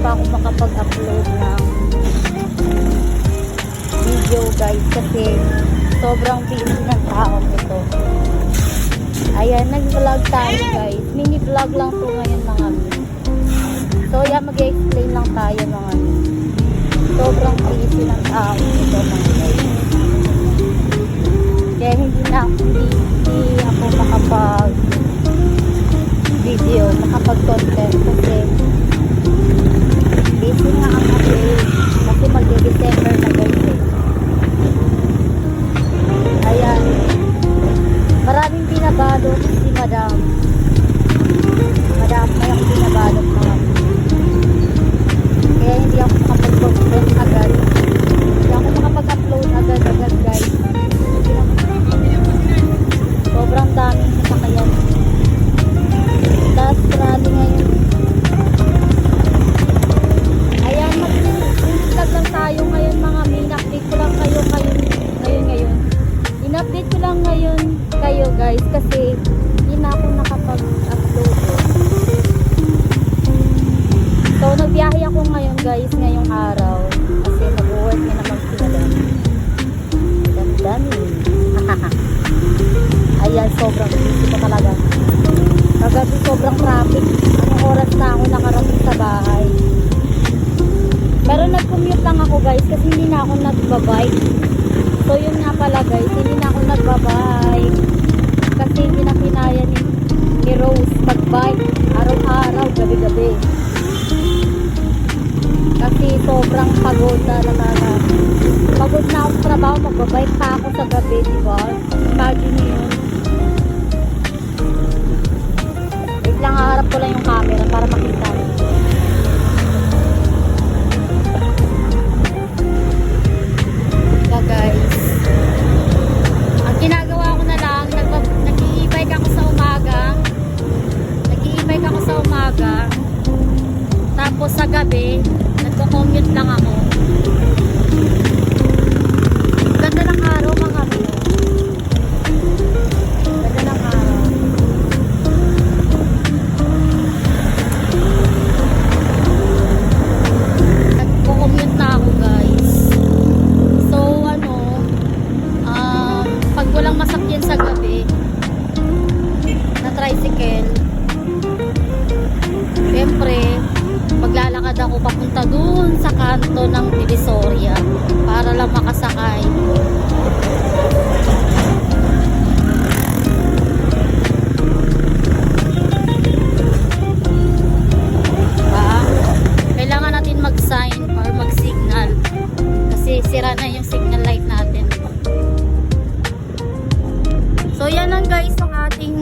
pa ako makapag-upload ng video guys kasi sobrang busy ng taong ito. Ayan, nag-vlog tayo guys. Mini vlog lang po ngayon mga mi. So yan, mag-explain lang tayo mga mi. Sobrang busy ng taong ito mga guys. Kaya hindi ako makapag video, makapag-content kasi busy nga ang update kasi mag-December na guys eh. Ayan, maraming binabalot si madam may ako binabalot mga kaya hindi ako makapag-content agad, hindi ako makapag-upload agad guys. Sobrang daming sasakyan. Last rally ngayon. Ayan, mag-vlog lang tayo ngayon mga min. In-update ko lang kayo ngayon. In-update ko lang ngayon kayo guys kasi hindi na ako nakapag-upload. So nagbiyahe ako ngayon guys ngayong araw kasi mag-work na naman sila dami. Ayan, sobrang busy ko talaga. Kagabi sobrang traffic. Anong oras na ako nakarating sa bahay. Pero nag-commute lang ako guys kasi hindi na ako nagbabike. So yun nga pala guys, hindi na ako nagbabike. Kasi hindi na kinaya ni Rose magbike araw-araw, gabi-gabi. Kasi sobrang pagod na talaga. Pagod na ako sa trabaho, magbabike pa ako sa gabi, diba? Imagine nyo yun. Wait lang, haharap ko lang yung camera para makita nyo. So guys, ang ginagawa ko na lang, nag-i-e-bike ako sa umaga. Tapos sa gabi, nagko-commute lang ako. Ganda ng araw mga amigo. Ganda ng araw. Nagko-commute na ako guys. So pag walang masakyan sa gabi na tricycle, syempre maglalakad ako papunta dun sa kanto ng Divisoria para lang makasakay. Kailangan natin mag-sign or mag-signal kasi sira na yung signal light natin. So yan lang guys ang ating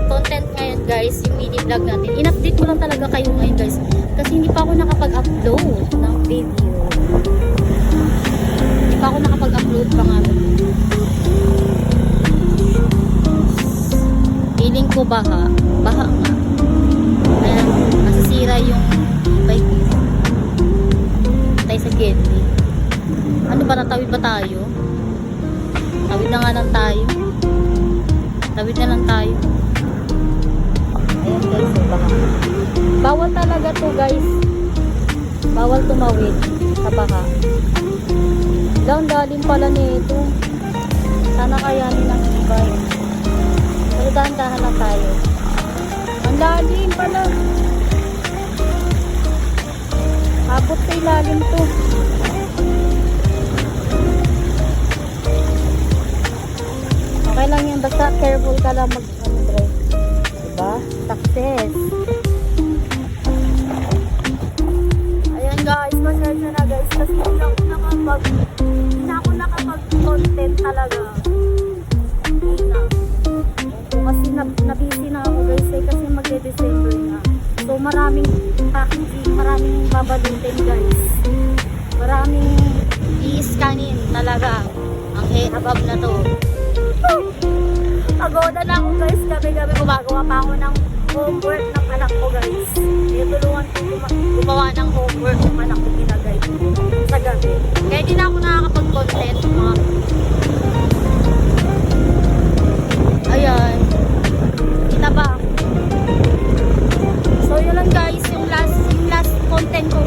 content ngayon guys, yung mini vlog natin. In-update ko lang talaga kayo ngayon guys kasi hindi pa ako nakapag-upload ng video. Hindi pa ako nakapag-upload pa nga. Feeling ko baha nga. Ayan, masisira yung bike ko. Tayo sa Gedli. Ano ba, natawid ba tayo? Tawid na nga lang tayo. Tawid na lang tayo. Ayan guys, baha. Bawal talaga to guys. Bawal tumawid sa baha. Down dalim pala nito. Sana kayanin ng e-bike. Pero dahan-dahan lang tayo. Ang lalim pala. Abot sa ilalim to. Okay lang yan. Basta careful ka lang mag-drive. Diba? Success. Ayan guys, pasensya na guys kasi hindi na ako nakapag-content talaga. Kasi nabisi na ako guys kasi magde-December na. So maraming packaging, maraming babalutin guys. Maraming i-scanin talaga ang habab na to. Pagoda na ako guys, gabi-gabi gumagawa pa ako ng homework ng anak ko guys. Tinutulungan ko gumawa ng homework ng anak ko ginagay sa gabi. Kaya di na ako nakakapag-content mga. Ayan. Kita ba? So yun lang guys, yung last content ko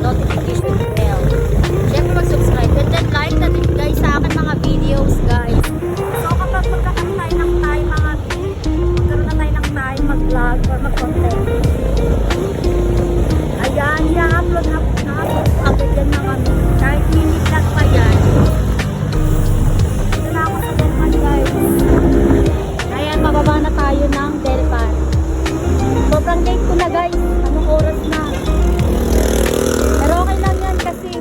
notification bell. Siyempre mag-subscribe and then like na din guys sa akin mga videos guys. So kapag magkakaroon tayo ng time mga magkaroon na tayo ng time mag-vlog or mag-content. Ayan, i-upload na agad yan mga kahit mini-vlog pa yan. Ito na ako sa Delpan guys. Ayan, mababa na tayo ng Delpan. Sobrang late ko na guys. Anong oras na? Pero okay lang yan kasi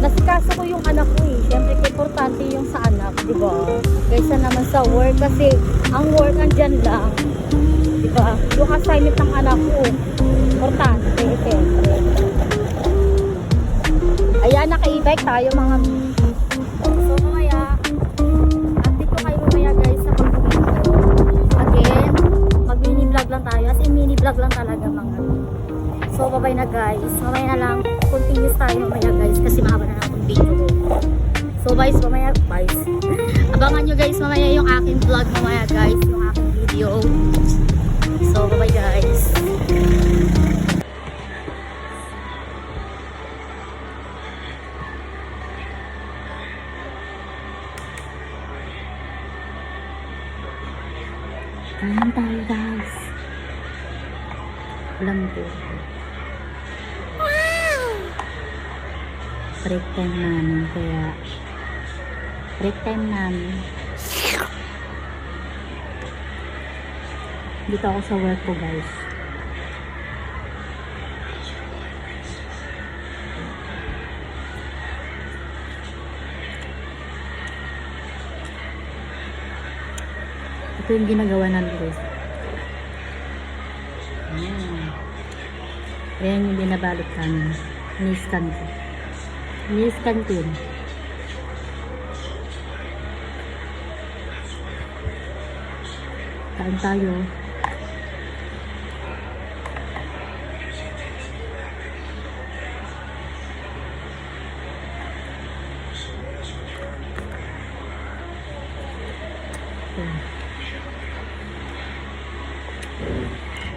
nasikaso ko yung anak ko eh. Siyempre, importante yung sa anak, di ba? Kaysa naman sa work kasi ang work andyan lang. Di ba? Yung assignment ng anak ko, importante, siyempre. Ayan, naka-e-bike tayo mga. So, mamaya, update ko kayo mamaya guys sa pag-video. Again, mag-mini vlog lang tayo. As in, mini vlog lang talaga mga. So, bye-bye na guys. Mamaya na lang, continuous tayo mamaya guys kasi mahaba na lang itong video ko. So, guys, mamaya, guys. Abangan nyo guys mamaya yung aking vlog mamaya guys, yung aking video. So, bye-bye guys. Kain tayo guys. Alam ko. Break time namin kaya break time namin. Dito ako sa work ko guys. Ito yung ginagawa namin guys. Ayan yung binabalot namin. Ni-scan ko. Ni-scan ko yun. Kain tayo.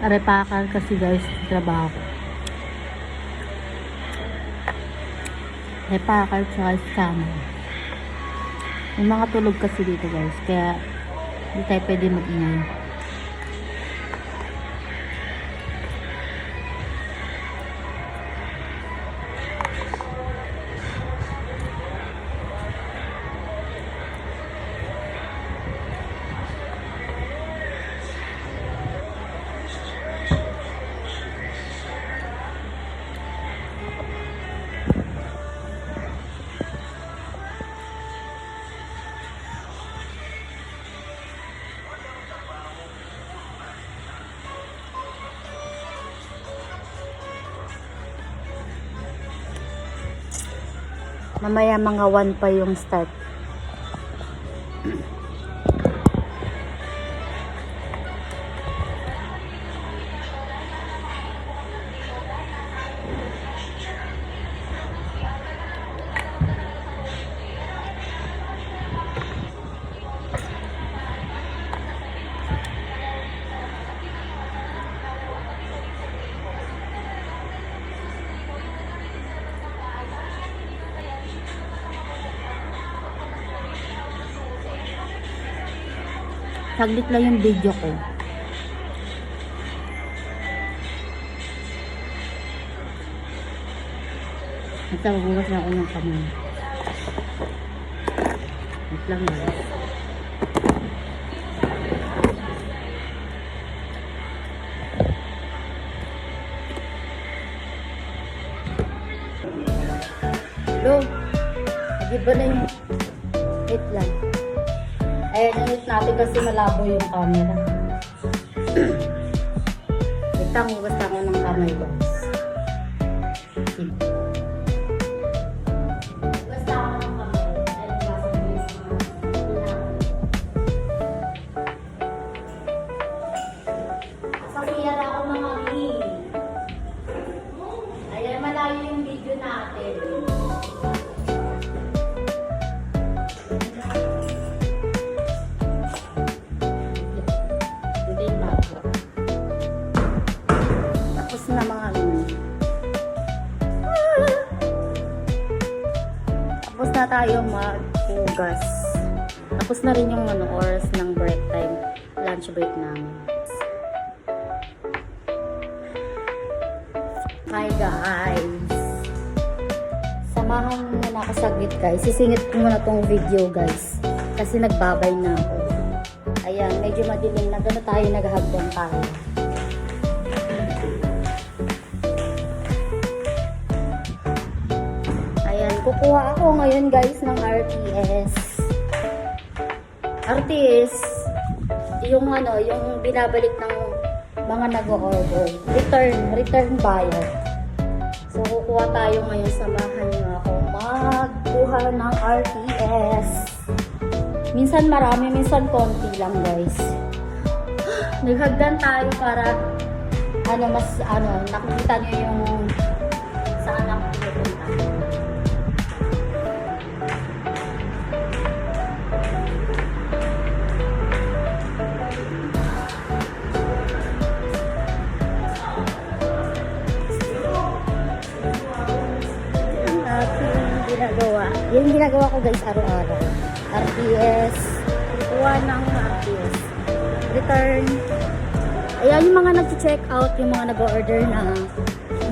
Repakal kasi guys trabaho ko. Repakal sa scammer. May mga tulog kasi dito guys kaya hindi tayo pwede mag-ingay. Mamaya mga 1 pa yung start. Saglit lang yung video ko. Ito, magugas na ako ng kamay. Wait lang guys. Hello? Nag-iba na yung... Wait lang. Ayan, init natin kasi malabo yung camera. Wait lang, hugas ako ng kamay guys. tayo maghugas. Tapos na rin yung oras ng break time. Lunch break namin. Hi guys! Samahan mo na ako saglit guys. Sisingit ko muna tong video guys. Kasi nagbabay na ako. Ayan, medyo madilim na. Gano'n tayo, naghahagdan tayo. Ayan, kukuha ako ngayon guys ng RTS. RTS, yung yung binabalik ng mga nag-order. Return buyer. So, kukuha tayo ngayon. Samahan niyo ako magkuha ng RTS. Minsan marami, minsan konti lang guys. Naghagdan tayo para nakikita niyo yung saan ako pupunta. Yung ginagawa ko guys araw-araw. RTS, kuha ng RTS, return. Ayan yung mga nag-check out, yung mga nag-order na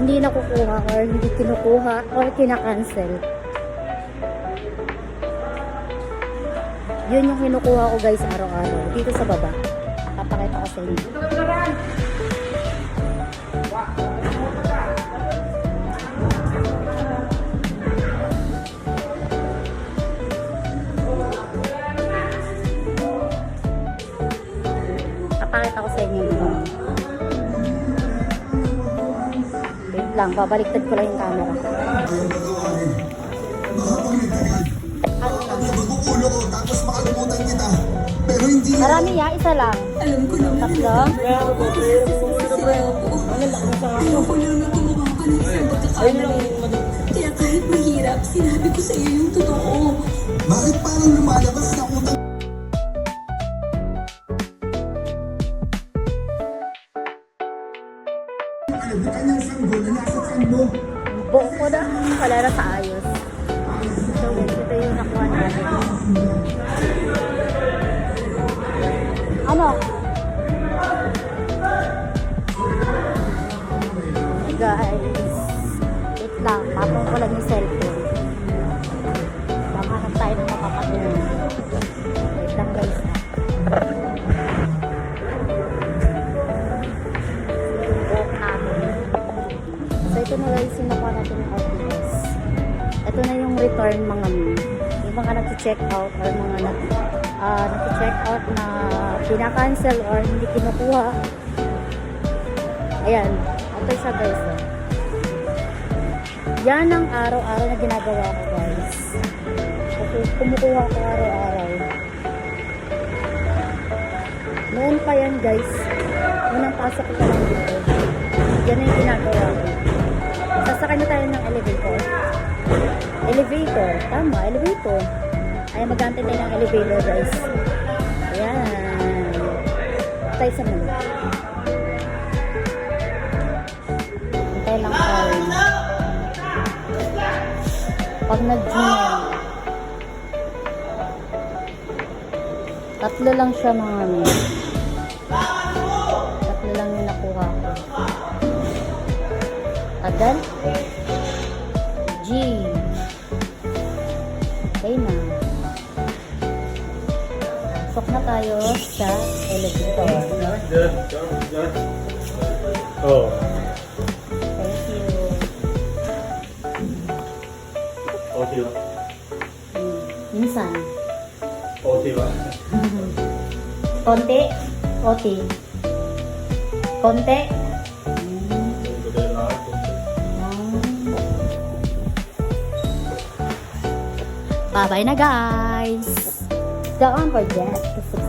hindi nakukuha or hindi kinukuha or kinakancel. Yun yung kinukuha ko guys araw-araw. Dito sa baba. Papakita ko sa inyo. Papakita ko sa inyo ito. Wait lang, babaliktad ko lang yung camera. Marami ya, isa lang. Alam ko naman. Tatlo. Ayoko lang na gumawa ka ng isang pagkakamali. Kaya kahit mahirap, sinabi ko sa iyo yung totoo. Bakit parang lumalabas na utang? Alam mo kanyang sanggol na nasa tiyan mo. Buo ko na pala na sa ayos. So, ito yung nakuha natin. Ano? Guys, wait lang. Tapong ko lang yung cellphone. Makakat tayo ng mapapatunan. Wait lang guys. Buok natin. So, ito na guys yung nakuha natin yung RTS. Ito na yung return mga yung mga nag-check out or mga nag-check out na pinakancel or hindi kinukuha. Ayan. Ito siya guys. Yan ang araw-araw na ginagawa ko guys. Kasi kumukuha ko araw-araw. Noon pa yan guys. Unang pasok ko pa lang dito. Yan ang ginagawa ko. Sasakay na tayo ng elevator. Elevator. Tama, elevator. Ay, mag-antay tayo ng elevator guys. Ayan. Tayo sa mga. Antay lang tayo. Pag nag-gym, tatlo lang siya mga tatlo lang yung nakuha ko. Tagal. G. Okay na. Pasok na tayo sa elevator. Oh. Thank you. Okay ba? Minsan. Okay ba? Konti. Konti. Konti. Bye-bye na guys. Don't forget to subscribe.